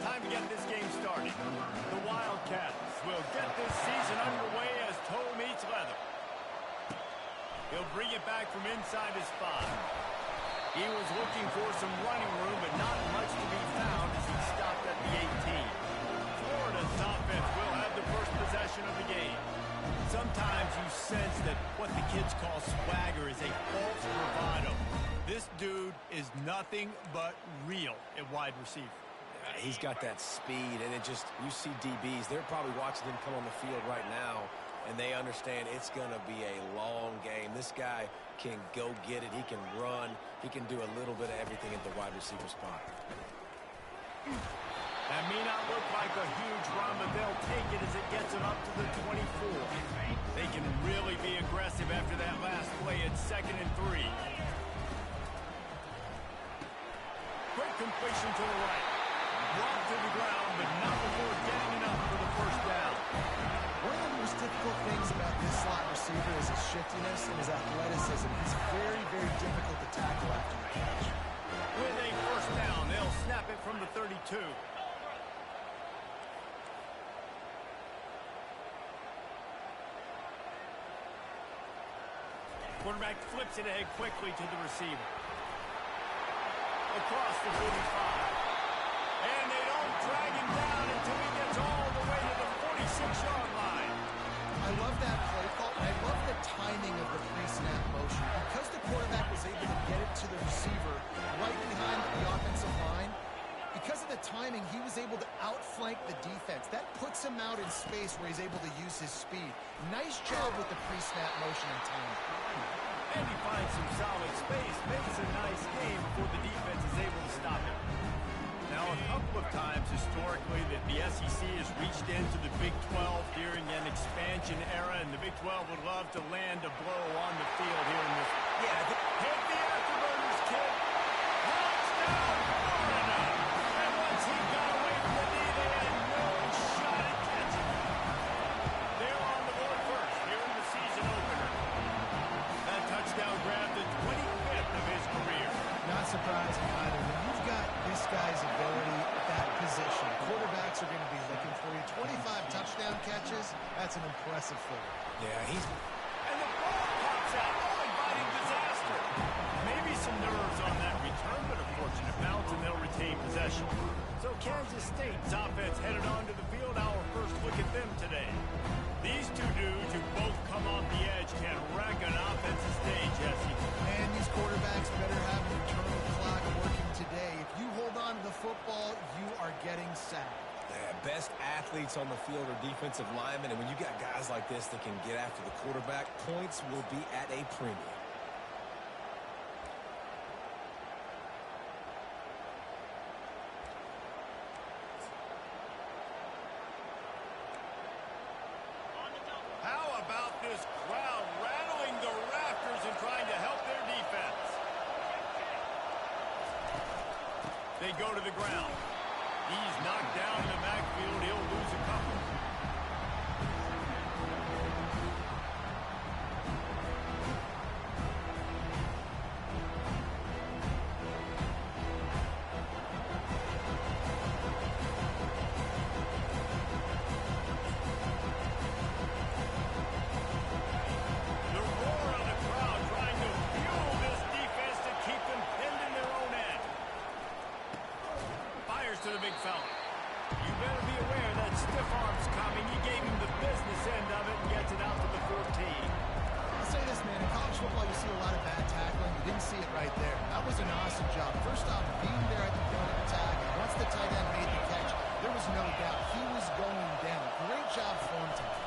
Time to get this game started. The Wildcats will get this season underway as toe meets leather. He'll bring it back from inside his 5. He was looking for some running room, but not much to be found as he stopped at the 18. Florida's offense will have the first possession of the game. Sometimes you sense that what the kids call swagger is a false bravado. This dude is nothing but real at wide receiver. He's got that speed, and you see DBs, they're probably watching him come on the field right now, and they understand it's going to be a long game. This guy can go get it. He can run. He can do a little bit of everything at the wide receiver spot. That may not look like a huge run, but they'll take it as it gets them up to the 24. They can really be aggressive after that last play at 2nd and 3. Quick completion to the right. Brought to the ground, but not before getting enough for the first down. One of the most difficult things about this slot receiver is his shiftiness and his athleticism. He's very, very difficult to tackle after the catch. With a first down, they'll snap it from the 32. Quarterback flips it ahead quickly to the receiver. Across the 45. And they don't drag him down until he gets all the way to the 46-yard line. I love that play call, and I love the timing of the pre-snap motion. Because the quarterback was able to get it to the receiver right behind the offensive line, because of the timing, he was able to outflank the defense. That puts him out in space where he's able to use his speed. Nice job with the pre-snap motion and timing. And he finds some solid space, makes a nice game before the defense is able to stop him. Now, a couple of times historically that the SEC has reached into the Big 12 during an expansion era, and the Big 12 would love to land a blow on the field here in this. Yeah, hit the afterburners, kid. Touchdown, Florida. And once he got away from the knee, they had no shot at catching him. They're on the board first here in the season opener. That touchdown grabbed the 25th of his career. Not surprising either. When you've got this guy's ability at that position, quarterbacks are going to be looking for you. 25 touchdown catches, that's an impressive figure. Yeah, he's... And the ball pops out. Oh, inviting disaster. Maybe some nerves on that return, but a fortunate bounce, and they'll retain possession. So Kansas State's offense headed onto the field. Our first look at them today. These two dudes who both come off the edge can wreck an offensive stage, Jesse. And these quarterbacks better have an internal clock working today. If you hold on to the football, you are getting sacked. Yeah, best athletes on the field are defensive linemen, and when you got guys like this that can get after the quarterback, points will be at a premium. How about this crowd rattling the rafters and trying to help their defense? They go to the ground. He's knocked down in the backfield. He'll lose a couple. To the big fella. You better be aware that stiff arm's coming. He gave him the business end of it and gets it out to the 14. I'll say this, man. In college football, you see a lot of bad tackling. You didn't see it right there. That was an awesome job. First off, being there at the point of attack. Once the tight end made the catch, there was no doubt he was going down. Great job for him tonight.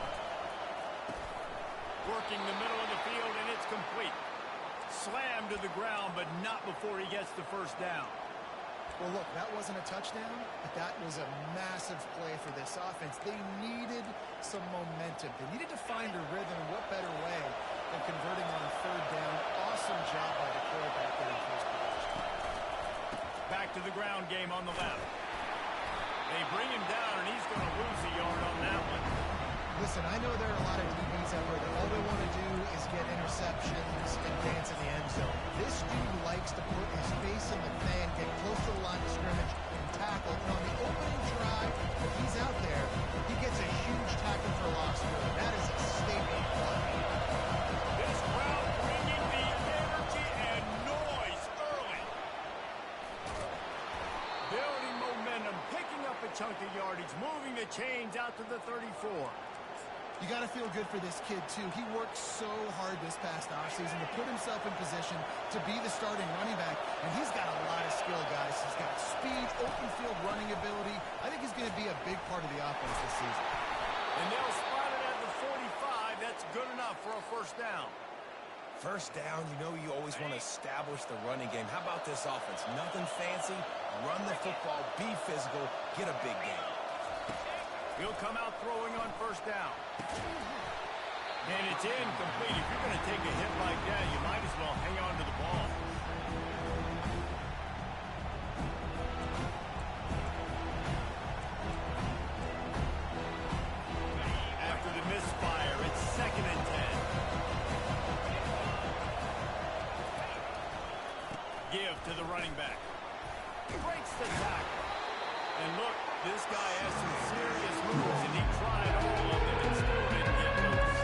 Working the middle of the field, and it's complete. Slammed to the ground, but not before he gets the first down. Well, look, that wasn't a touchdown, but that was a massive play for this offense. They needed some momentum. They needed to find a rhythm, and what better way than converting on third down. Awesome job by the quarterback there in first position. Back to the ground game on the left. They bring him down, and he's going to lose a yard on that one. Listen, I know there are a lot of DBs out there that all they want to do is get interceptions and dance in the end zone. This likes to put his face in the fan, get close to the line of scrimmage, and tackle. And on the opening chunk of yardage, moving the chains out to the 34. You got to feel good for this kid, too. He worked so hard this past offseason to put himself in position to be the starting running back, and he's got a lot of skill, guys. He's got speed, open field running ability. I think he's going to be a big part of the offense this season. And they'll spot it at the 45. That's good enough for a first down. First down, you know you always want to establish the running game. How about this offense? Nothing fancy. Run the football, be physical, get a big game. He'll come out throwing on first down. And it's incomplete. If you're going to take a hit like that, you might as well hang on to the ball. After the misfire, it's 2nd and 10. Give to the running back. He breaks the tackle. And look, this guy has some serious moves, and he tried all of them and still didn't get loose.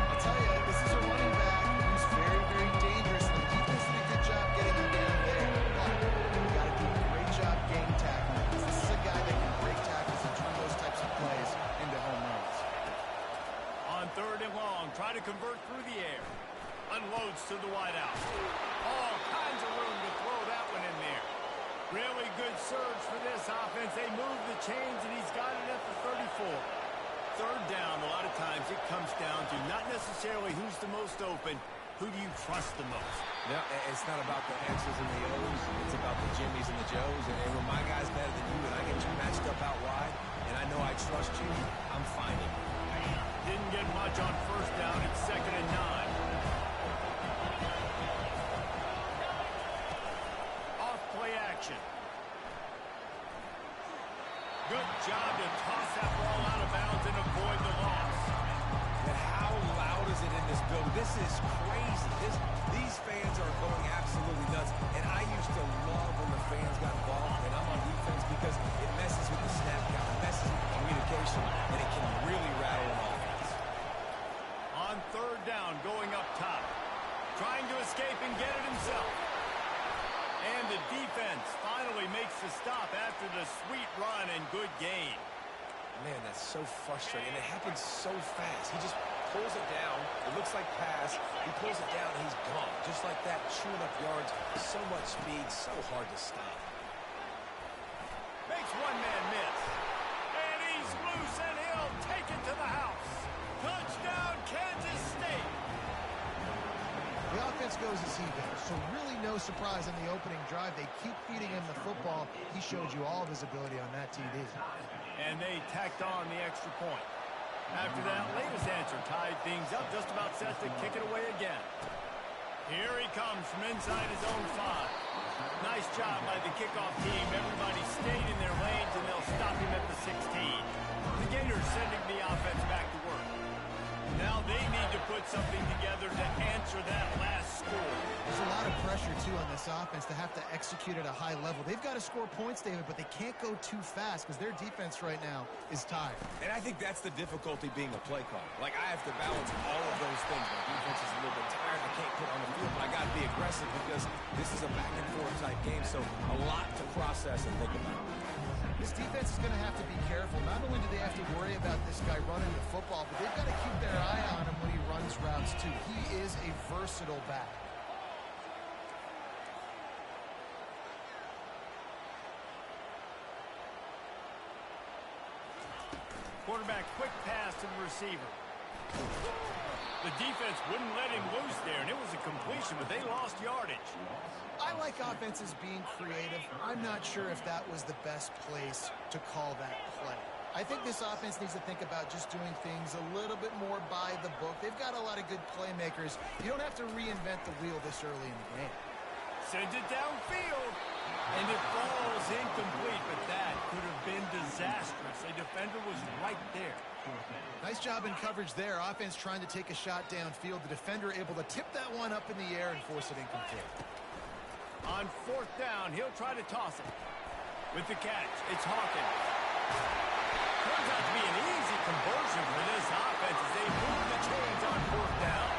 I'll tell you, this is a running back who's very, very dangerous, and the defense did a good job getting him down there. But you got to do a great job game tackling. This is a guy that can break tackles and turn those types of plays into home runs. On 3rd and long, try to convert through the air. Unloads to the wideout. All kinds of room to throw that one in there. Really good surge for this offense. They move the chains, and he's got it at the 34. 3rd down, a lot of times it comes down to not necessarily who's the most open, who do you trust the most? Yeah, it's not about the X's and the O's. It's about the Jimmys and the Joes. And when my guy's better than you and I get you matched up out wide, and I know I trust you, I'm finding you. Didn't get much on first down. It's 2nd and 9. Off-play action. Good job to toss that ball out of bounds and avoid the loss. And how loud is it in this building? This is crazy. These fans are going absolutely nuts. And I used to love when the fans got involved, and I'm on defense because it messes with the snap count, it messes with the communication, and it can really rattle an offense. On 3rd down, going up top. Trying to escape and get it himself. And the defense finally makes the stop after the sweet run and good gain. Man, that's so frustrating. And it happens so fast. He just pulls it down. It looks like pass. He pulls it down, and he's gone. Just like that, chewing up yards. So much speed, so hard to stop. Makes one man miss. And he's loose, and he'll take it to the house. Touchdown, Kansas State. The offense goes as he goes, so really no surprise in the opening drive. They keep feeding him the football. He showed you all of his ability on that TD. And they tacked on the extra point. After that latest answer tied things up, just about set to kick it away again. Here he comes from inside his own 5. Nice job by the kickoff team. Everybody stayed in their lanes, and they'll stop him at the 16. The Gators sending the offense back to work. Now they need to put something together to answer that last score. There's a lot of pressure, too, on this offense to have to execute at a high level. They've got to score points, David, but they can't go too fast because their defense right now is tired. And I think that's the difficulty being a play caller. Like, I have to balance all of those things. My defense is a little bit tired. I can't put on the field, but I got to be aggressive because this is a back-and-forth type game, so a lot to process and think about. This defense is going to have to be careful. Not only do they have to worry about this guy running the football, but they've got to keep their eye on him when he runs routes, too. He is a versatile back. Quarterback, quick pass to the receiver. The defense wouldn't let him loose there, and it was a completion, but they lost yardage. I like offenses being creative. I'm not sure if that was the best place to call that play. I think this offense needs to think about just doing things a little bit more by the book. They've got a lot of good playmakers. You don't have to reinvent the wheel this early in the game. Sends it downfield, and it falls incomplete, but that could have been disastrous. A defender was right there. Nice job in coverage there. Offense trying to take a shot downfield. The defender able to tip that one up in the air and force it incomplete. On 4th down, he'll try to toss it. With the catch, it's Hawkins. Turns out to be an easy conversion for this offense as they move the chains on 4th down.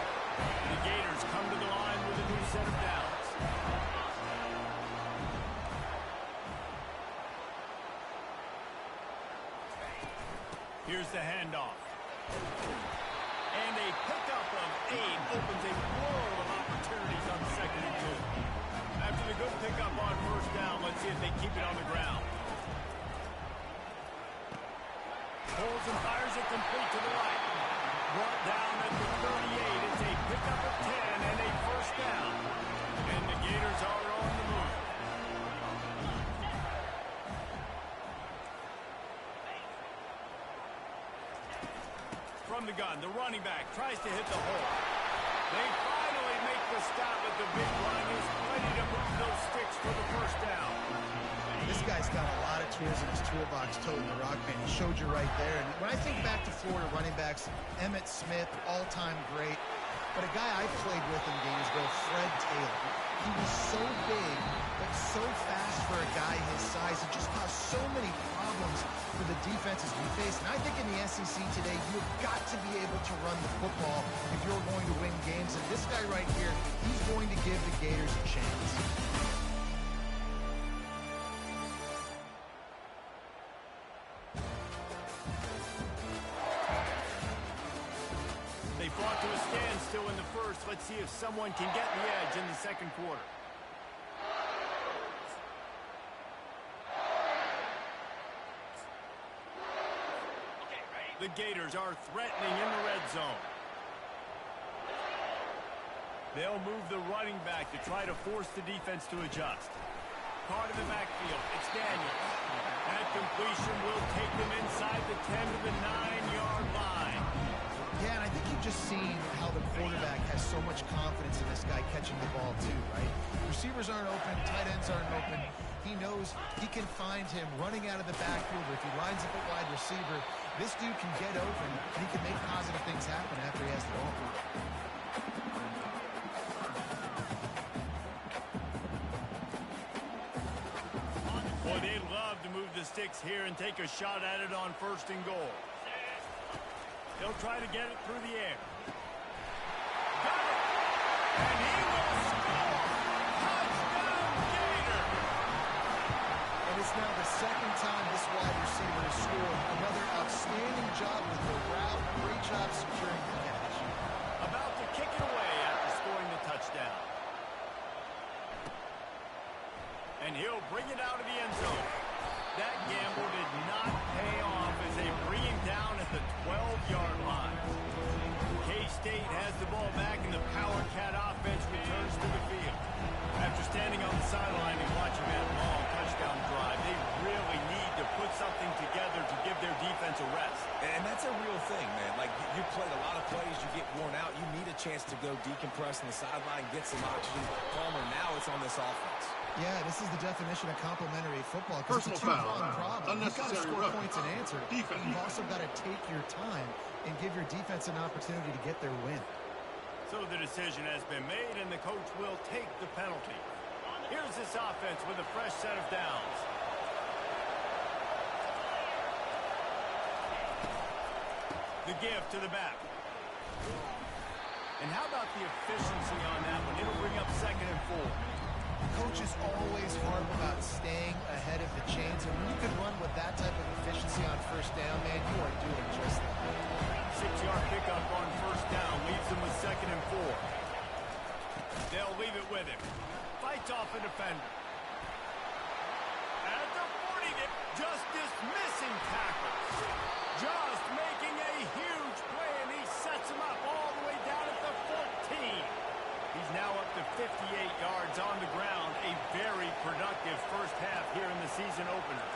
The Gators come to the line with a new set of downs. Here's the handoff. And a pickup of 8 opens a world of opportunities on 2nd and 2. After the good pickup on 1st down, let's see if they keep it on the ground. Pulls and fires it complete to the right. Brought down at the 38. It's a pickup of 10 and a 1st down. And the Gators are on the move. From the gun, the running back tries to hit the hole. They finally make the stop at the big run. He's ready to move those sticks for the 1st down. This guy's got a lot of tools in his toolbox, toting the rock, man. He showed you right there. And when I think back to Florida running backs, Emmitt Smith, all-time great. But a guy I played with in Gainesville, Fred Taylor. He was so big, but so fast for a guy his size. It just caused so many problems for the defenses we face. And I think in the SEC today, you've got to be able to run the football if you're going to win games. And this guy right here, he's going to give the Gators a chance. They fought to a standstill in the 1st. Let's see if someone can get the edge in the 2nd quarter. The Gators are threatening in the red zone. They'll move the running back to try to force the defense to adjust. Caught in the backfield. It's Daniels. That completion will take them inside the 10 to the 9-yard line. Yeah, and I think you've just seen how the quarterback has so much confidence in this guy catching the ball too, right? Receivers aren't open, tight ends aren't open. He knows he can find him running out of the backfield. If he lines up a wide receiver, this dude can get open, and he can make positive things happen after he has the ball. Boy, they'd love to move the sticks here and take a shot at it on 1st and goal. He'll try to get it through the air. Got it! And he will score! Touchdown, Gator! And it's now the 2nd time this wide receiver has scored. Another outstanding job with the route. Great job securing the catch. About to kick it away after scoring the touchdown. And he'll bring it out of the end zone. That gamble did not pay off as they bring him down at the 12-yard line. K-State has the ball back and the Power Cat offense returns to the field. After standing on the sideline and watching that long touchdown drive, they really need to put something together to give their defense a rest. And that's a real thing, man. Like, you played a lot of plays, you get worn out, you need a chance to go decompress on the sideline, get some oxygen. Palmer, now it's on this offense. Yeah, this is the definition of complementary football. Personal it's a two-pronged foul. problem. You've got to Unnecessary score roughing. points and answer. Defense. But you've also got to take your time and give your defense an opportunity to get their win. So the decision has been made, and the coach will take the penalty. Here's this offense with a fresh set of downs. The give to the back. And how about the efficiency on that one? It'll bring up 2nd and 4. Coach is always hard about staying ahead of the chains, and when you can run with that type of efficiency on 1st down, man, you are doing just that. 6-yard pickup on 1st down leaves them with 2nd and 4. They'll leave it with him. Fights off a defender. At the 40, just dismissing tackles. Just making a huge play, and he sets him up all the way down at the 14. He's now up to 58 yards on the ground. A very productive 1st half here in the season opener.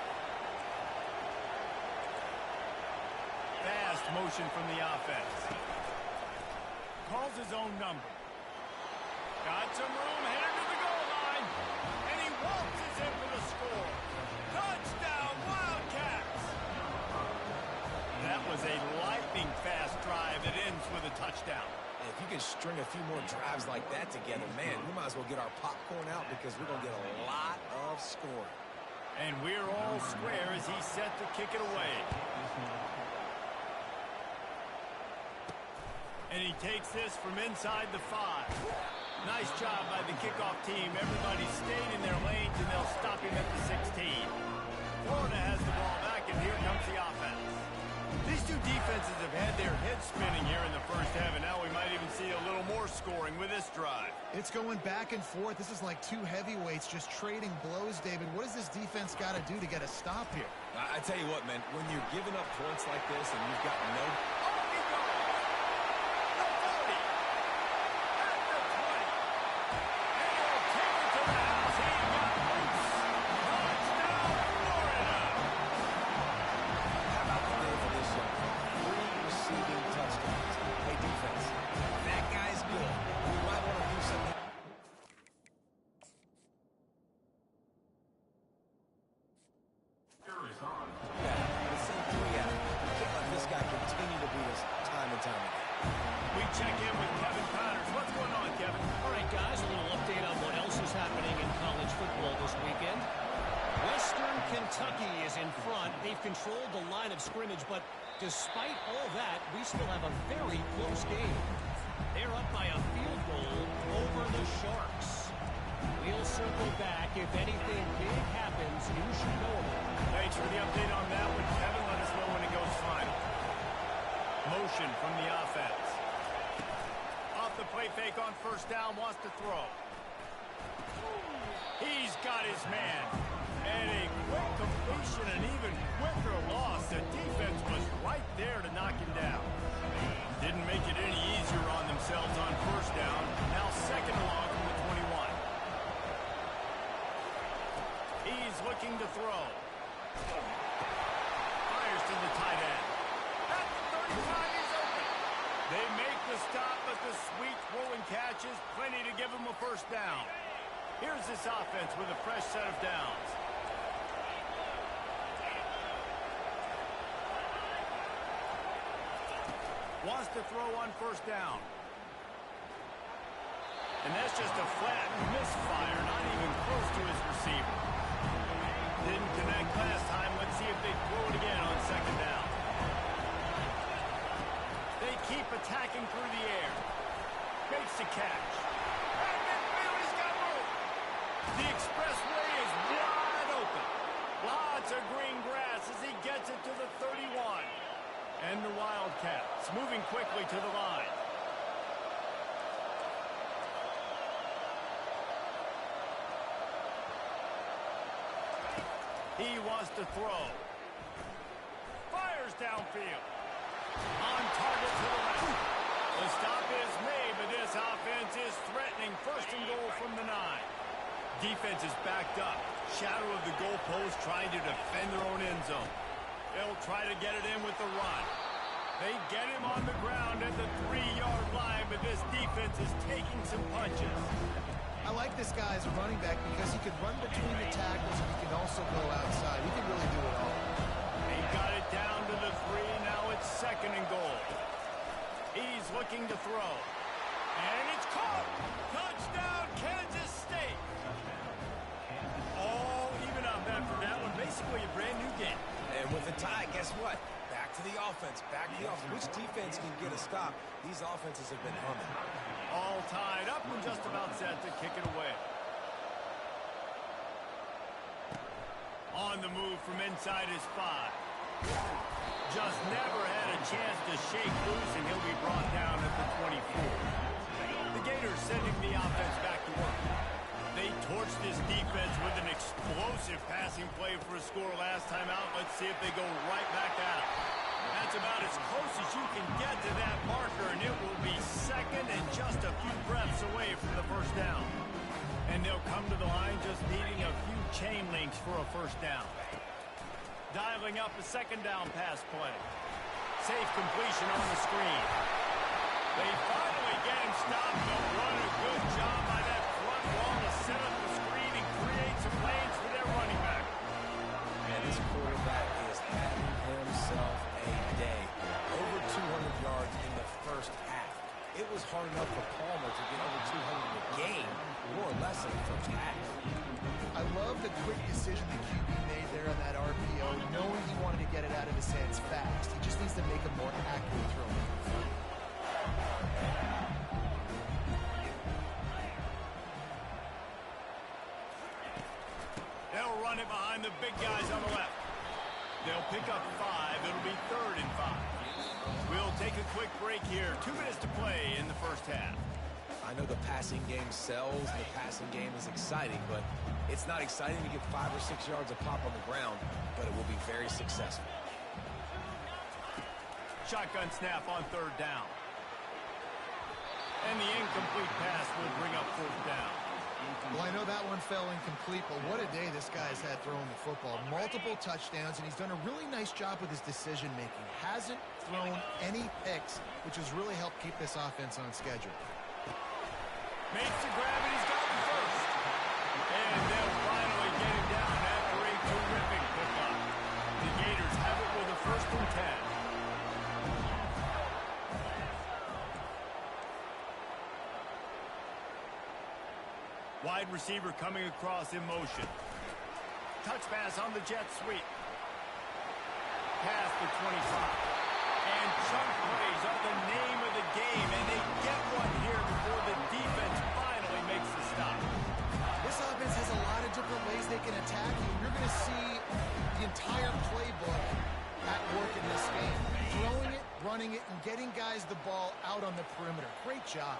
Fast motion from the offense. Calls his own number. Got some room, headed to the goal line. And he waltzes in for the score. Touchdown, Wildcats! That was a lightning-fast drive that ends with a touchdown. If you can string a few more drives like that together, man, we might as well get our popcorn out because we're going to get a lot of scoring. And we're all square as he's set to kick it away. And he takes this from inside the 5. Nice job by the kickoff team. Everybody stayed in their lanes, and they'll stop him at the 16. Florida has the ball back, and here comes the offense. These scoring with this drive. It's going back and forth. This is like two heavyweights just trading blows, David. What does this defense got to do to get a stop here? I tell you what, man, when you're giving up points like this and you've got no... We check in with Kevin Connors. What's going on, Kevin? All right, guys, a little update on what else is happening in college football this weekend. Western Kentucky is in front. They've controlled the line of scrimmage, but despite all that, we still have a very close game. They're up by a field goal over the Sharks. We'll circle back. If anything big happens, you should know about it. Thanks for the update on that one, Kevin. Let us know when it goes final. Motion from the offense. Off the play fake on first down, wants to throw. He's got his man. And a quick completion, an even quicker loss. The defense was right there to knock him down. Didn't make it any easier on themselves on first down. Now second and long from the 21. He's looking to throw. Fires to the tight end. At the 35, he's open. They make the stop, but the sweet throwing catch is plenty to give him a first down. Here's this offense with a fresh set of downs. Wants to throw on first down. And that's just a flat misfire, not even close to his receiver. Didn't connect last time. Let's see if they throw it again on second down. They keep attacking through the air. Makes the catch. At midfield, he's got room. The expressway is wide open. Lots of green grass as he gets it to the 31. And the Wildcats moving quickly to the line. He wants to throw. Fires downfield. On target to the left. The stop is made, but this offense is threatening first and goal from the 9. Defense is backed up. Shadow of the goalpost trying to defend their own end zone. They'll try to get it in with the run. They get him on the ground at the 3-yard line, but this defense is taking some punches. I like this guy as a running back because he can run between the tackles and he can also go outside. He can really do it all. He got it down to the 3. Now it's second and goal. He's looking to throw. And it's caught. Touchdown, Kansas State. All even up after that one. Basically a brand new game. And with the tie, guess what? Back to the offense. Back to the offense. Which defense can get a stop? These offenses have been humming. All tied up and just about set to kick it away. On the move from inside his 5. Just never had a chance to shake loose, and he'll be brought down at the 24. The Gators sending the offense back to work. They torched this defense with an explosive passing play for a score last time out. Let's see if they go right back at it. That's about as close as you can get to that marker, and it will be second and just a few breaths away from the first down. And they'll come to the line just needing a few chain links for a first down. Dialing up a second down pass play. Safe completion on the screen. They finally get him stopped, but what a good job by that front wall to set up the screen and create some lanes for their running back. Man, this quarterback is having himself a day. Over 200 yards in the first half. It was hard enough for Palmer to get over 200 in a game, more or less in the first half. I love the quick decision the QB made there on that RPO, knowing he wanted to get it out of his hands fast. He just needs to make a more accurate throw. They'll run it behind the big guys on the left. They'll pick up 5. It'll be 3rd and 5. We'll take a quick break here. 2 minutes to play in the first half. I know the passing game sells, and the passing game is exciting, but it's not exciting to get 5 or 6 yards of pop on the ground, but it will be very successful. Shotgun snap on 3rd down. And the incomplete pass will bring up 4th down. Well, I know that one fell incomplete, but what a day this guy's had throwing the football. Multiple touchdowns, and he's done a really nice job with his decision-making. Hasn't thrown any picks, which has really helped keep this offense on schedule. Makes the grab, and he's got the first. And they'll finally get him down after a terrific pickup. The Gators have it with a 1st and 10. Wide receiver coming across in motion. Touch pass on the jet sweep. Pass to 25. And chunk plays are the name of the game, and they get one here before the defense finally makes the stop. This offense has a lot of different ways they can attack you. You're going to see the entire playbook at work in this game. Throwing it, running it, and getting guys the ball out on the perimeter. Great job.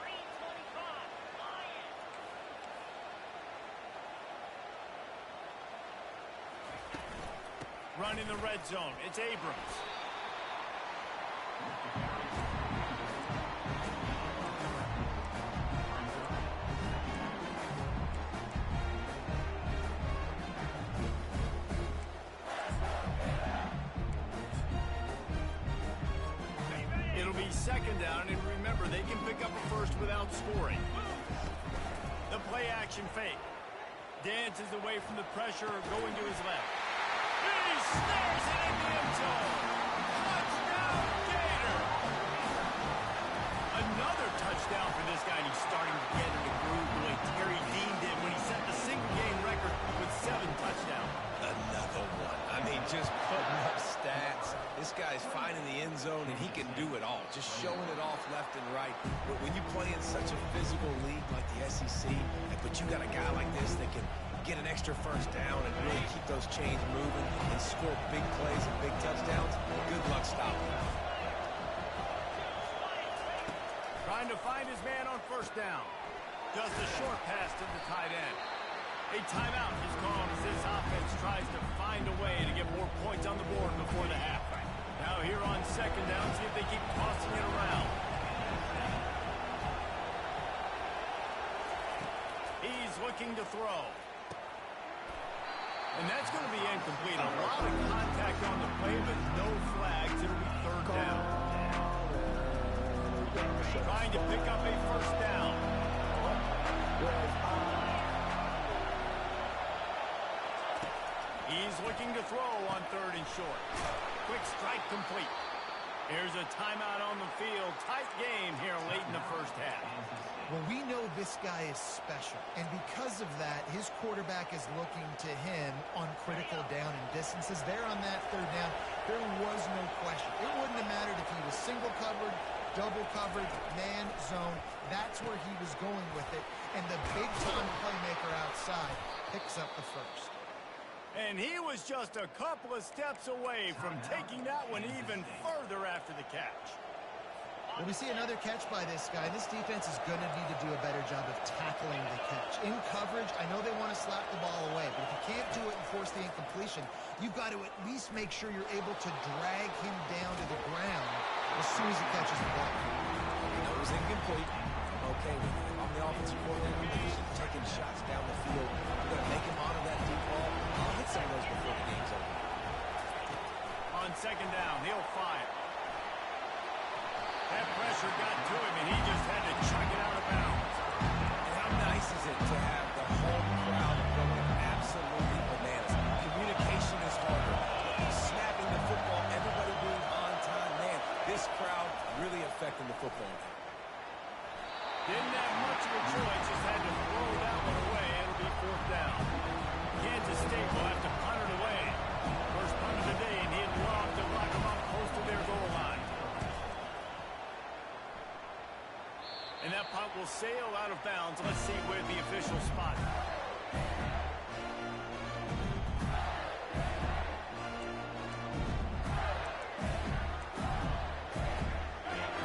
Running the red zone, it's Abrams. It'll be 2nd down, and remember, they can pick up a first without scoring. The play action fake. Dances away from the pressure, going to his left. He snares it in the end zone. Touchdown, Gator! Another touchdown for this guy, and he's starting to get in the groove the way Terry Dean did when he set the single-game record with 7 touchdowns. Another one. I mean, just putting up stats. This guy's finding the end zone, and he can do it all. Just showing it off left and right. But when you play in such a physical league like the SEC, but you got a guy like this that can get an extra 1st down and really keep those chains moving and score big plays and big touchdowns, good luck stopping. Trying to find his man on 1st down. Just a short pass to the tight end. A timeout is called as this offense tries to find a way to get more points on the board before the half. Now here on 2nd down, see if they keep tossing it around. He's looking to throw. And that's going to be incomplete. A lot of contact on the play, but no flags. It'll be 3rd down. Trying to pick up a 1st down. He's looking to throw on 3rd and short. Quick strike complete. Here's a timeout on the field. Tight game here late in the 1st half. Well, we know this guy is special, and because of that, his quarterback is looking to him on critical down and distances. There on that 3rd down, there was no question. It wouldn't have mattered if he was single covered, double covered, man, zone. That's where he was going with it, and the big-time playmaker outside picks up the 1st. And he was just a couple of steps away from taking that one even further after the catch. Well, we see another catch by this guy. This defense is going to need to do a better job of tackling the catch. In coverage, I know they want to slap the ball away, but if you can't do it and force the incompletion, you've got to at least make sure you're able to drag him down to the ground as soon as he catches the ball. You know, it was incomplete. I'm okay with it. I'm the offensive coordinator. He's taking shots down the field. I'm going to make him honor that deep ball. I'll hit some of those before the game's over. On 2nd down, he'll fire. That pressure got to him, and he just had to chuck it out of bounds. And how nice is it to have the whole crowd going absolutely bananas? Communication is harder. Snapping the football, everybody being on time. Man, this crowd really affecting the football game. Didn't have much of a choice, just had to throw that one away. It'll be 4th down. Kansas State will have to punt it away. First punt of the day, and he'd love to lock them up close to their goal line. And that punt will sail out of bounds. Let's see where the official spot.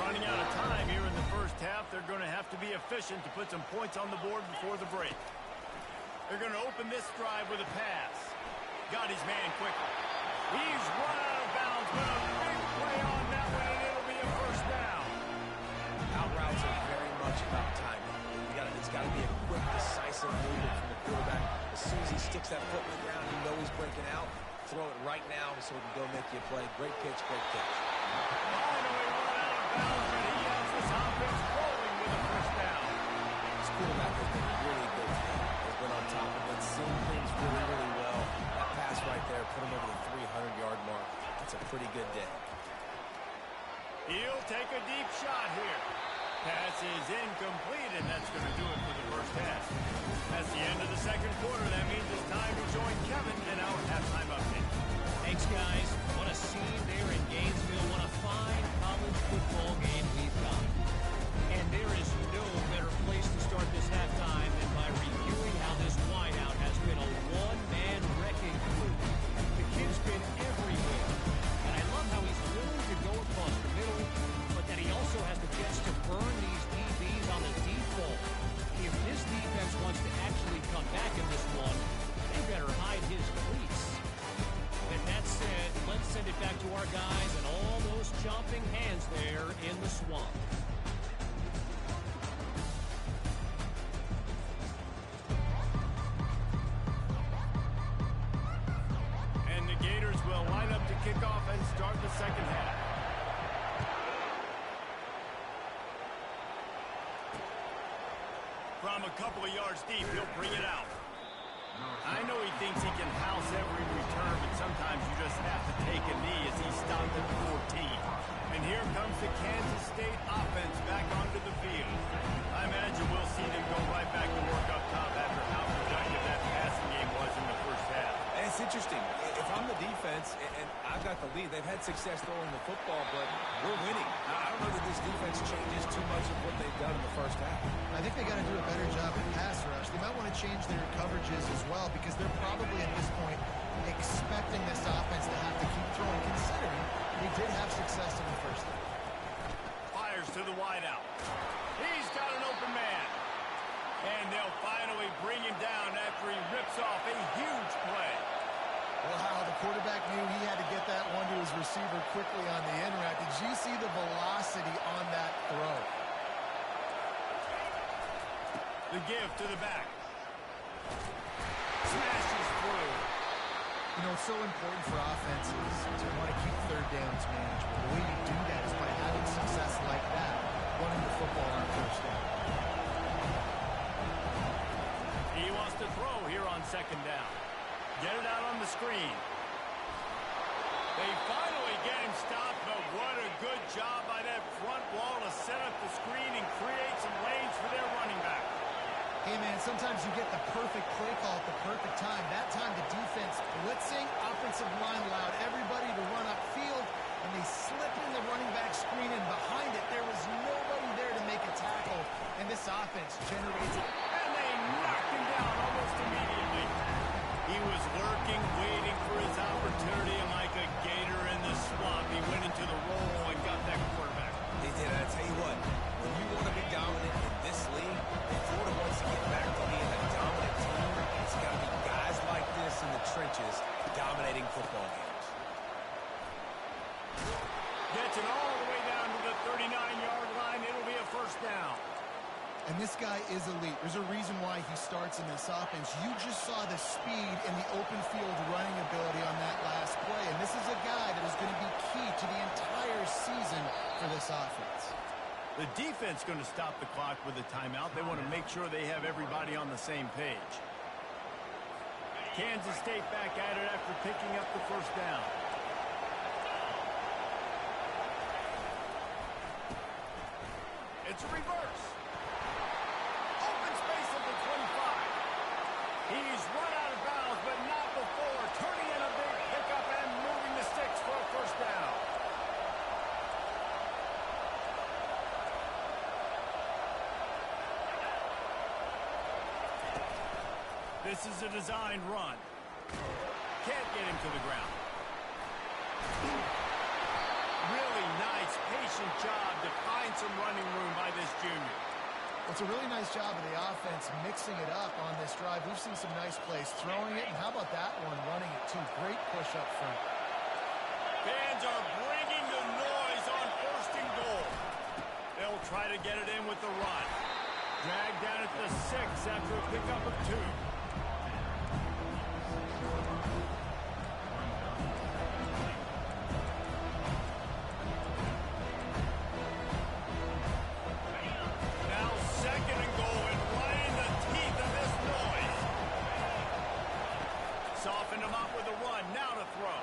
Running out of time here in the 1st half. They're going to have to be efficient. position to put some points on the board before the break. They're going to open this drive with a pass. Got his man quickly. He's run out of bounds, but a big play on that one, and it'll be a first down. Out routes are very much about timing. It's got to be a quick, decisive movement from the quarterback. As soon as he sticks that foot in the ground, you know he's breaking out. Throw it right now so he can go make you a play. Great pitch, great catch. Finally run out of bounds, but he has this offense rolling with a first down. This quarterback has been really good today. He's been on top of it, seen things really, really well. That pass right there put him over the 300-yard mark. That's a pretty good day. He'll take a deep shot here. Pass is incomplete, and that's going to do it for the first half. That's the end of the second quarter. That means it's time to join Kevin in our halftime update. Thanks, guys. What a scene there in Gainesville. What a fine college football game we've got. And there is no better place to start this halftime than by reviewing how this wideout has been a one-man wrecking crew. The kid's been everywhere. And I love how he's willing to go across the middle, but that he also has the chance to burn these DBs on the deep ball. If this defense wants to actually come back in this one, they better hide his cleats. With that said, let's send it back to our guys and all those chomping hands there in the swamp. And the Gators will line up to kick off and start the second half. From a couple of yards deep, he'll bring it out. I know he thinks he can house every return, but sometimes you just have to take a knee as he stopped at the 14. And here comes the Kansas State offense back onto the field. I imagine we'll see them go right back to work up top after how productive that passing game was in the first half. And it's interesting. If I'm the defense and I've got the lead, they've had success throwing the football, but we're winning. I don't know that this defense changes too much of what they've done in the first half. I think they got to do a better job at pass rush. They might want to change their coverages as well because they're probably at this point expecting this offense to have to keep throwing, considering they did have success in the first half. Fires to the wideout. He's got an open man. And they'll finally bring him down after he rips off a huge play. Wow, the quarterback knew he had to get that one to his receiver quickly on the in route. Did you see the velocity on that throw? The give to the back. Smashes through. You know, it's so important for offenses to want to keep third downs manageable. The way you do that is by having success like that, running the football on first down. He wants to throw here on second down. Get it out on the screen. They finally get him stopped, but what a good job by that front wall to set up the screen and create some lanes for their running back. Hey, man, sometimes you get the perfect play call at the perfect time. That time the defense blitzing, offensive line allowed everybody to run upfield, and they slip in the running back screen, and behind it there was nobody there to make a tackle, and this offense generates it. And they knocked him down almost immediately. He was lurking, waiting for his opportunity, and like a gator in the swamp, he went into the roll and got that quarterback. He did. I tell you what, when you want to be dominant in this league, if Florida wants to get back to being a dominant team, it's got to be guys like this in the trenches dominating football games. Gets it all the way down to the 39-yard line. It'll be a first down. And this guy is elite. There's a reason why he starts in this offense. You just saw the speed and the open field running ability on that last play. And this is a guy that is going to be key to the entire season for this offense. The defense going to stop the clock with a timeout. They want to make sure they have everybody on the same page. Kansas State back at it after picking up the first down. It's a reverse. Open space at the 25. He's run out of bounds, but not before turning in a big pickup and moving the sticks for a first down. This is a designed run. Can't get him to the ground. Really nice, patient job to find some running room by this junior. It's a really nice job of the offense mixing it up on this drive. We've seen some nice plays throwing it, and how about that one running it too? Great push up front. Fans are bringing the noise on 1st and goal. They'll try to get it in with the run. Dragged down at the 6 after a pickup of 2. Now 2nd and goal, and right in the teeth of this noise. Softened him up with a run. Now to throw.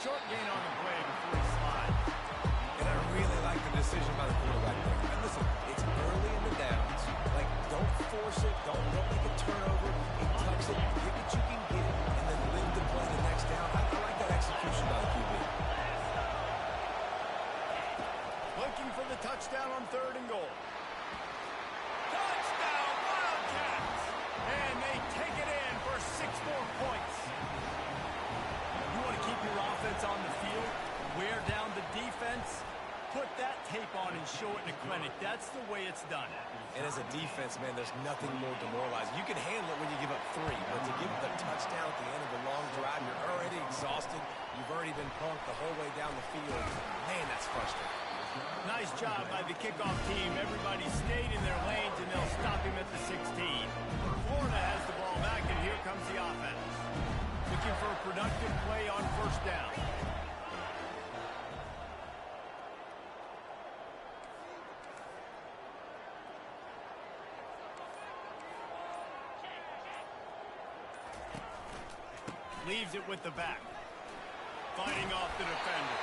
Short gain on the play before he slides. And I really like the decision by the quarterback there. And listen, it's early in the downs. Like, don't force it. Don't make a turnover. Tucks it. Get what you can get, and then live to play the next down. I like that execution by the QB. Looking for the touchdown on 3rd and goal. Touchdown, Wildcats! And they take it in for 6 more points. You want to keep your offense on the field, wear down the defense, put that tape on and show it in a clinic. That's the way it's done. And as a defense, man, there's nothing more demoralizing. You can handle it when you give up 3, but to give the touchdown at the end of a long drive, you're already exhausted. You've already been punked the whole way down the field. Man, that's frustrating. Nice job by the kickoff team. Everybody stayed in their lanes, and they'll stop him at the 16. Florida has the ball back, and here comes the offense. Looking for a productive play on 1st down. Leaves it with the back. Fighting off the defender.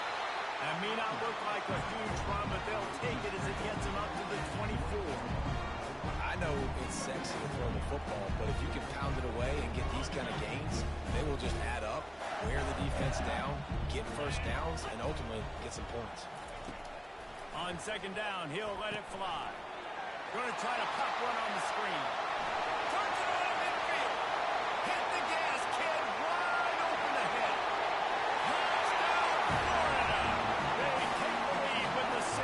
That may not look like a huge run, but they'll take it as it gets them up to the 24. I know it's sexy to throw the football, but if you can pound it away and get these kind of gains, they will just add up, wear the defense down, get 1st downs, and ultimately get some points. On 2nd down, he'll let it fly. Going to try to pop one on the screen. Turns it on to midfield. Hit the gas, kid. Wide open ahead. Touchdown, Florida. They take the lead with the 6.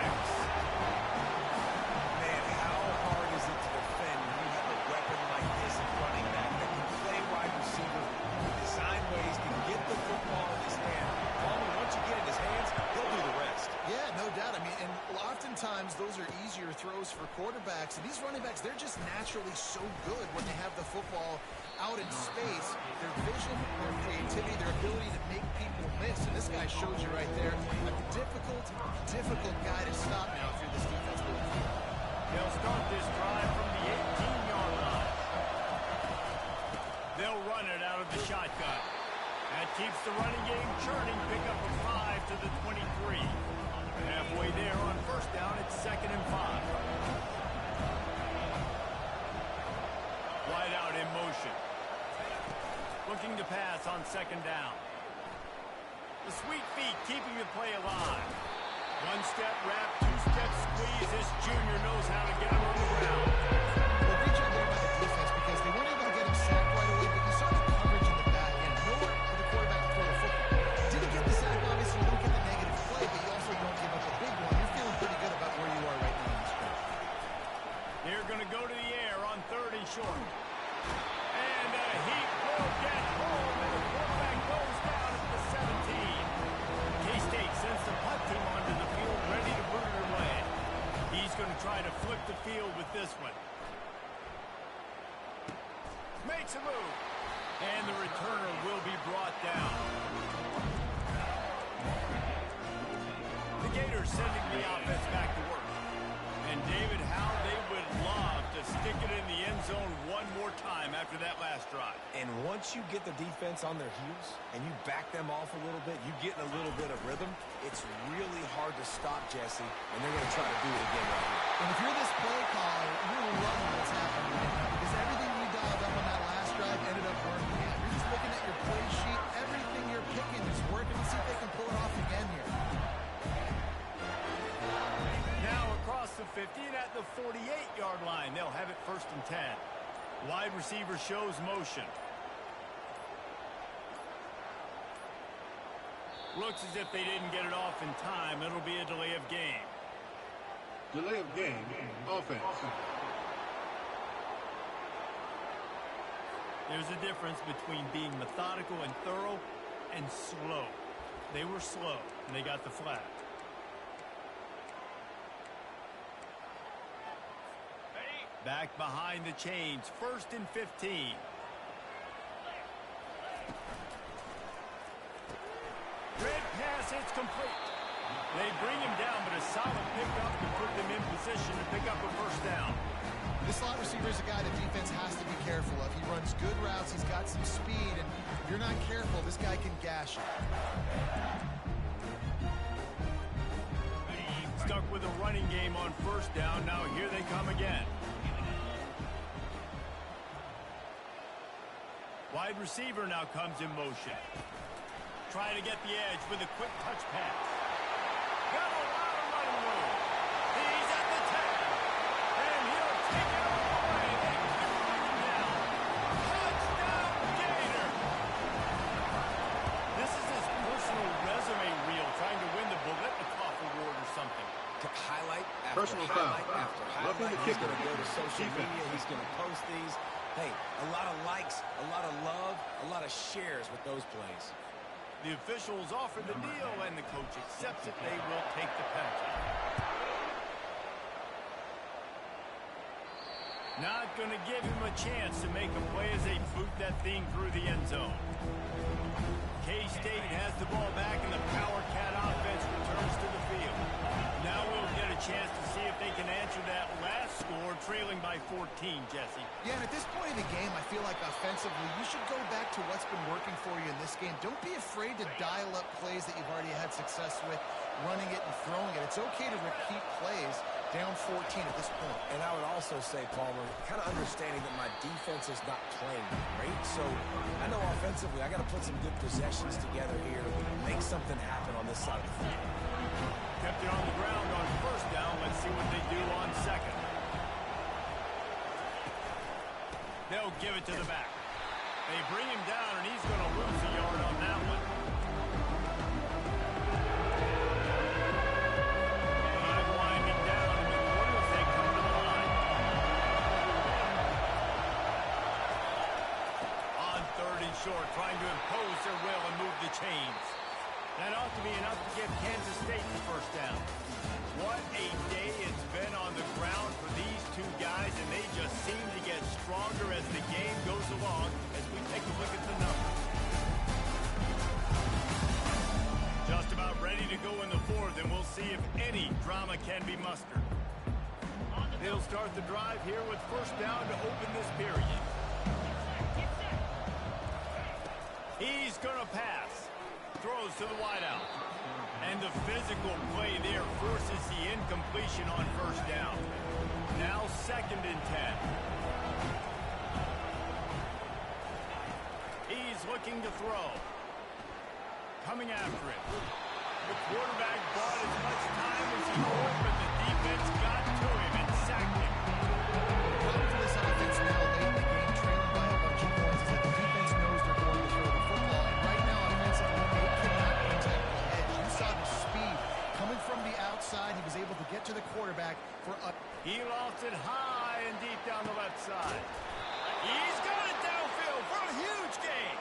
Man, how hard is it to defend when you have a weapon like this at running back that can play wide receiver, design ways to get the football in his hand? Once you get it in his hands, he'll do the rest. Yeah, no doubt. I mean, and oftentimes those are easier throws for quarterbacks. And these running backs, they're just naturally so good when they have the football out in space. Their vision, their creativity, their ability to make people miss. And this guy shows you right there a difficult guy to stop now if you're this defense. They'll start this drive from the 18-yard line. They'll run it out of the shotgun. That keeps the running game churning. Pick up a 5 to the 23. Halfway there on 1st down, it's 2nd and 5. Wide out in motion. Looking to pass on 2nd down. The sweet feet keeping the play alive. 1-step wrap, 2-step squeeze. This junior knows how to get him on the ground. Well, great job there by the defense because they weren't able to get him sacked right away, but you saw the coverage in the back end. Nowhere for the quarterback to throw the football. Didn't get the sack, obviously. You don't get the negative play, but you also don't give up a big one. You're feeling pretty good about where you are right now in this game. They're going to go to the air on 3rd and short. And he will get home, and the quarterback goes down at the 17. K-State sends the punt team onto the field, ready to boot it away. He's going to try to flip the field with this one. Makes a move. And the returner will be brought down. The Gators sending the offense back to work. And David, how they would love to stick it in the end zone one more time after that last drive. And once you get the defense on their heels and you back them off a little bit, you get in a little bit of rhythm, it's really hard to stop Jesse, and they're going to try to do it again right here. And if you're this play caller, you're loving what's happening right now because everything we dialed up on that last drive ended up working out. You're just looking at your play sheet. Everything you're picking is working. Let's see if they can pull it off again here. Now across the 50 and at the 48-yard line. They'll have it 1st and 10. Wide receiver shows motion. Looks as if they didn't get it off in time. It'll be a delay of game. Delay of game, offense. There's a difference between being methodical and thorough and slow. They were slow, and they got the flag. Back behind the chains, 1st and 15. Red pass, it's complete. They bring him down, but a solid pickup to put them in position to pick up a first down. This slot receiver is a guy the defense has to be careful of. He runs good routes, he's got some speed, and if you're not careful, this guy can gash you. Stuck with a running game on first down. Now here they come again. Wide receiver now comes in motion. Trying to get the edge with a quick touch pass. Got a lot of running room. He's at the 10. And he'll take it all away. They can bring him down. Touchdown Gator. This is his personal resume reel, trying to win the Bulletnikov Award or something. Highlight after Personal highlight foul. after Roughing highlight. the He's kicker. going to go to social Defense. media. He's going to post these. Hey, a lot of likes, a lot of love, a lot of shares with those plays. The officials offer the deal, and the coach accepts it. They will take the penalty. Not going to give him a chance to make a play as they boot that thing through the end zone. K-State has the ball back, and the Power Cat offense returns to the field. Now we'll get a chance to see if they can answer that last score, trailing by 14, Jesse. Yeah, and at this point in the game, I feel like offensively, you should go back to what's been working for you in this game. Don't be afraid to dial up plays that you've already had success with, running it and throwing it. It's okay to repeat plays down 14 at this point. And I would also say, Palmer, kind of understanding that my defense is not playing great. So I know offensively I got to put some good possessions together here, make something happen on this side of the field. Kept it on the ground on first down. Let's see what they do on second. They'll give it to the back. They bring him down, and he's going to lose a yard on that one. Time winding down in the quarter as they come to the line. On 3rd and short, trying to impose their will and move the chains. That ought to be enough to give Kansas State the first down. What a day it's been on the ground for these two guys, and they just seem to get stronger as the game goes along as we take a look at the numbers. Just about ready to go in the 4th, and we'll see if any drama can be mustered. They'll start the drive here with first down to open this period. He's going to pass. Throws to the wideout. And the physical play there forces the incompletion on first down. Now 2nd and 10. He's looking to throw. Coming after it. The quarterback bought as much time as he could, but the defense got to him and sacked him. The problem for this offense now late in the game, trailing by a bunch of points, is that the defense knows they're going to throw the football. And right now, offensively, they cannot protect the edge. You saw the speed coming from the outside. He was able to get to the quarterback for a... He lost it high and deep down the left side. He's got it downfield for a huge gain.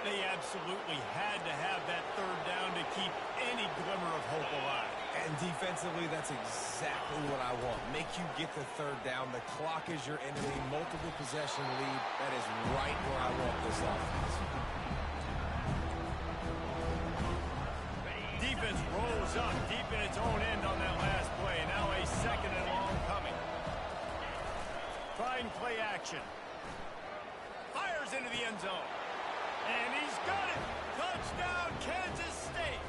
They absolutely had to have that 3rd down to keep any glimmer of hope alive. And defensively, that's exactly what I want. Make you get the 3rd down. The clock is your enemy. Multiple possession lead. That is right where I want this offense. Defense rolls up deep in its own end on that last play. Now a 2nd and long coming. Try and play action. Fires into the end zone. And he's got it. Touchdown, Kansas State.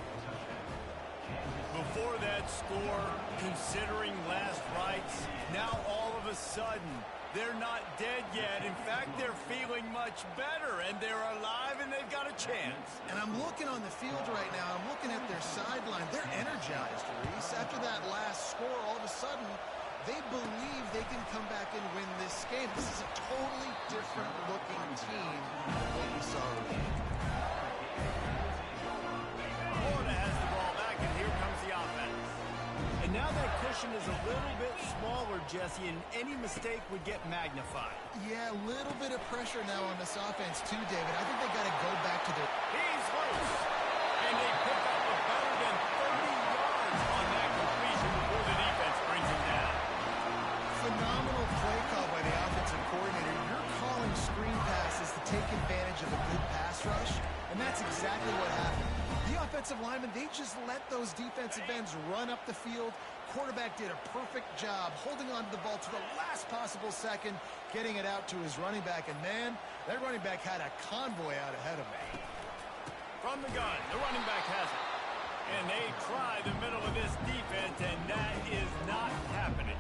Before that score, considering last rites, now all of a sudden, they're not dead yet. In fact, they're feeling much better, and they're alive, and they've got a chance. And I'm looking on the field right now. I'm looking at their sideline. They're energized, Reese. After that last score, all of a sudden, they believe they can come back and win this game. This is a totally different-looking team than what we saw earlier. Florida has the ball back, and here comes the offense. And now that cushion cushion is a little bit smaller, Jesse, and any mistake would get magnified. Yeah, a little bit of pressure now on this offense too, David. I think they got to go back to their... He's loose, and they pick up a better than 30 yards on that completion before the defense brings him down. Phenomenal play call by the offensive coordinator. You're calling screen passes to take advantage of a good pass rush, and that's exactly what happened. The offensive linemen, they just let those defensive ends run up the field. Quarterback did a perfect job holding on to the ball to the last possible second, getting it out to his running back, and man, that running back had a convoy out ahead of him. From the gun, the running back has it. And they try the middle of this defense, and that is not happening.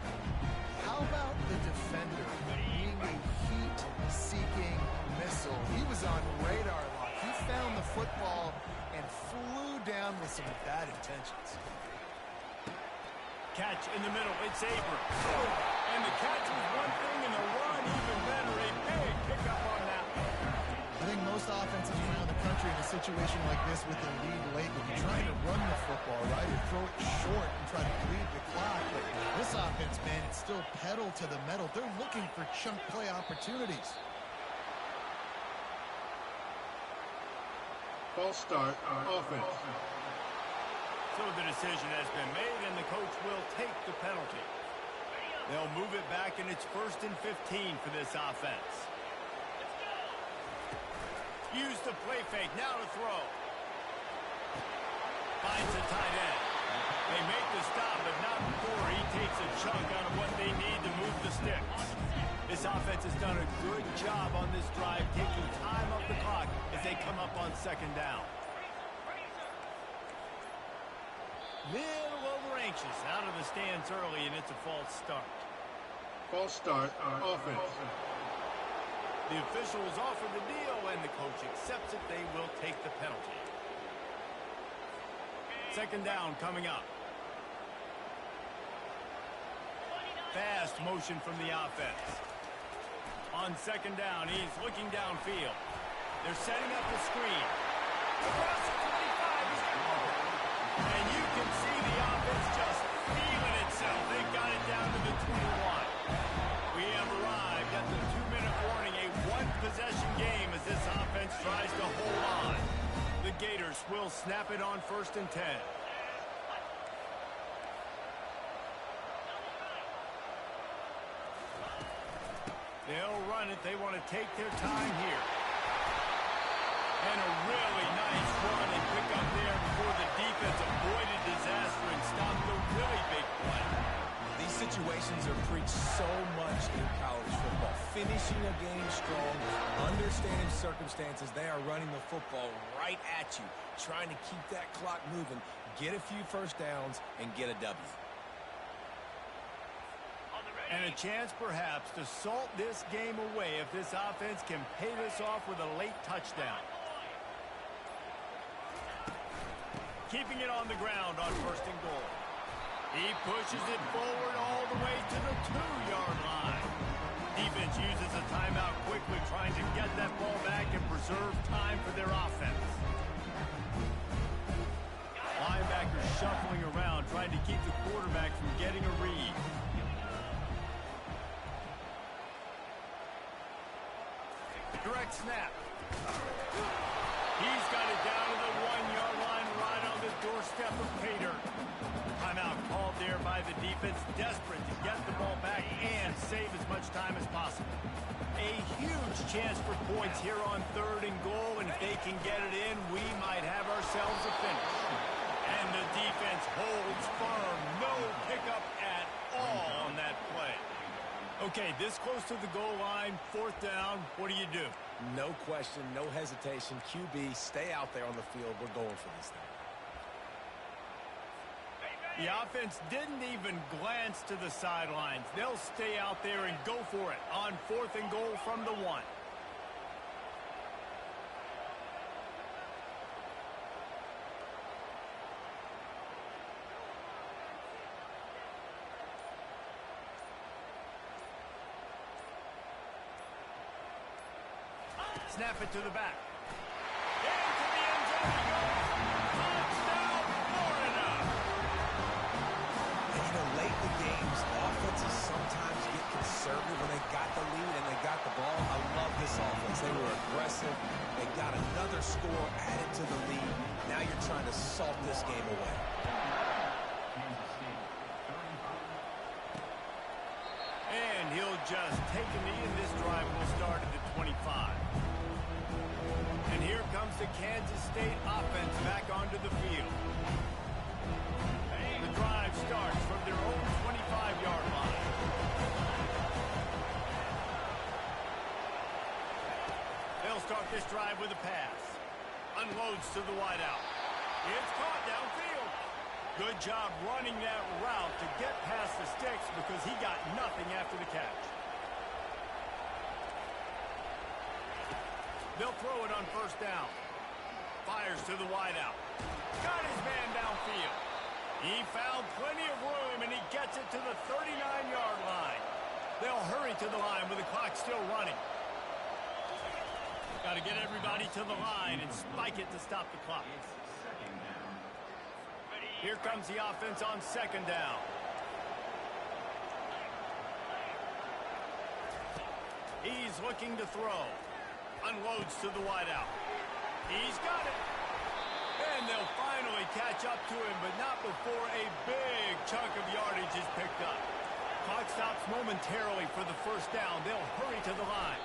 How about the defender being a heat-seeking missile? He was on radar lock. He found the football and flew down with some bad intentions. Catch in the middle, it's Abrams. And the catch was one thing, and the run even better. A big pickup on that one. I think most offenses around the country in a situation like this with a lead late would be trying to run the football, right, or throw it short and try to bleed the clock. But this offense, man, it's still pedal to the metal. They're looking for chunk play opportunities. False start, offense. So the decision has been made, and the coach will take the penalty. They'll move it back, and it's 1st and 15 for this offense. Use the play fake, now to throw. Finds a tight end. They make the stop, but not before he takes a chunk out of what they need to move the sticks. This offense has done a good job on this drive, taking time off the clock as they come up on 2nd down. Little over anxious, out of the stands early, and it's a false start. False start, offense. The officials offer the deal, and the coach accepts it. They will take the penalty. 2nd down coming up. Fast motion from the offense. On 2nd down, he's looking downfield. They're setting up the screen. Across the 25, he's got more. And you can see the offense just feeling itself. They got it down to the 21. We have arrived at the 2-minute warning, a one-possession game as this offense tries to hold on. The Gators will snap it on 1st and 10. They'll run it. They want to take their time here. And a really nice run and pick up there before the defense avoided disaster and stopped the really big play. These situations are preached so much in college football. Finishing a game strong, understanding circumstances. They are running the football right at you, trying to keep that clock moving, get a few first downs, and get a W. And a chance, perhaps, to salt this game away if this offense can pay this off with a late touchdown. Keeping it on the ground on 1st and goal. He pushes it forward all the way to the 2-yard line. Defense uses a timeout quickly, trying to get that ball back and preserve time for their offense. Linebackers shuffling around, trying to keep the quarterback from getting a read. Direct snap. He's got it down to the 1-yard line, right on the doorstep of Pater. Timeout called there by the defense, desperate to get the ball back and save as much time as possible. A huge chance for points here on 3rd and goal, and if they can get it in, we might have ourselves a finish. And the defense holds firm. No pickup at all on that play. Okay, this close to the goal line, 4th down, what do you do? No question, no hesitation. QB, stay out there on the field. We're going for this thing. The offense didn't even glance to the sidelines. They'll stay out there and go for it on 4th and goal from the 1. Snap it to the back. Into the end zone he goes. Touchdown, Florida. And, late in the aggressive. They got another score added to the lead. Now you're trying to salt this game away. And he'll just take a knee, and this drive will start at the 25. And here comes the Kansas State offense back onto the field. The drive starts from their own 25-yard line. They'll start this drive with a pass. Unloads to the wideout. It's caught downfield. Good job running that route to get past the sticks because he got nothing after the catch. They'll throw it on first down. Fires to the wideout. Got his man downfield. He found plenty of room, and he gets it to the 39-yard line. They'll hurry to the line with the clock still running. Got to get everybody to the line and spike it to stop the clock. Here comes the offense on second down. He's looking to throw. Unloads to the wideout. He's got it. And they'll finally catch up to him, but not before a big chunk of yardage is picked up. Clock stops momentarily for the first down. They'll hurry to the line.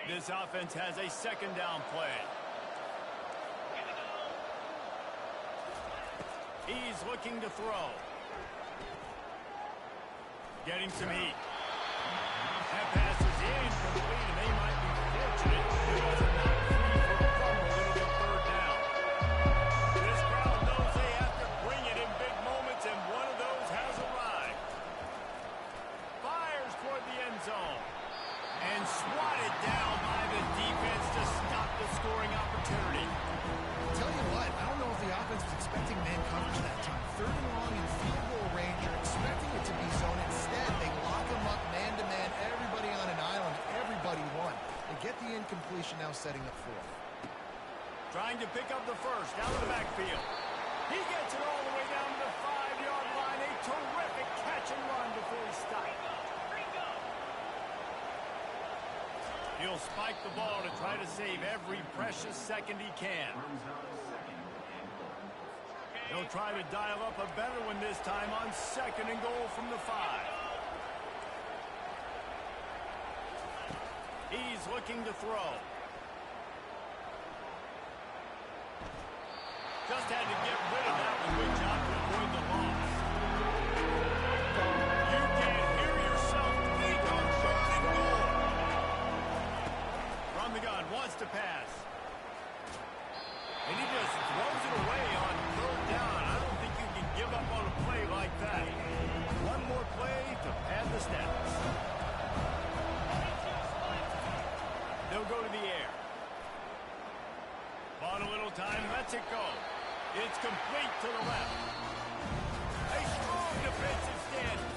This offense has a second down play. He's looking to throw. Getting some heat. That pass is incomplete, and they might be fortunate. It was a knock free for a fumble. It'll be third down. This crowd knows they have to bring it in big moments, and one of those has arrived. Fires toward the end zone. And swatted down by the defense to stop the scoring opportunity. Tell you what, I don't know if the offense was expecting man coverage that time. Third and long in field goal range. You're expecting it to be zone. Instead, they lock him up man-to-man. Everybody on an island. Everybody won. They get the incompletion, now setting up fourth. Trying to pick up the first out of the backfield. He gets it all the way down to the 5-yard line. A terrific catch and run before he stopped. He'll spike the ball to try to save every precious second he can. He'll try to dial up a better one this time on second and goal from the 5. He's looking to throw. Just had to get rid of that one. Good job to avoid the loss. You can't hear yourself think on third and goal. From the gun, wants to pass. And he just throws it away on third down. I don't think you can give up on a play like that. One more play to pad the stats. They'll go to the air. Bought a little time, lets it go. It's complete to the left. A strong defensive stand.